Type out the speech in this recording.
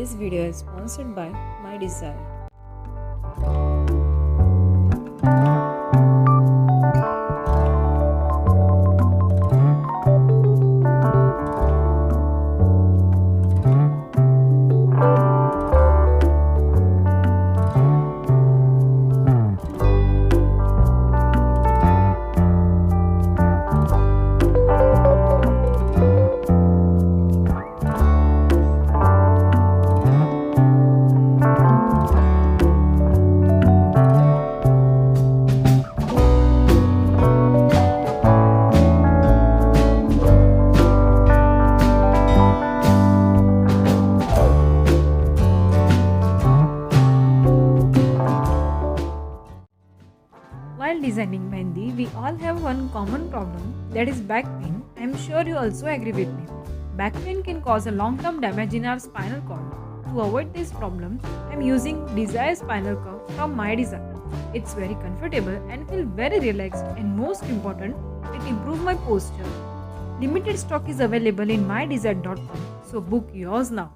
This video is sponsored by DEZIRE. While designing Mehndi, we all have one common problem, that is back pain. I am sure you also agree with me. Back pain can cause a long-term damage in our spinal cord. To avoid this problem, I am using DEZIRE spinal curve from DEZIRE. It's very comfortable and feel very relaxed, and most important, it improves my posture. Limited stock is available in mydesire.com, so book yours now.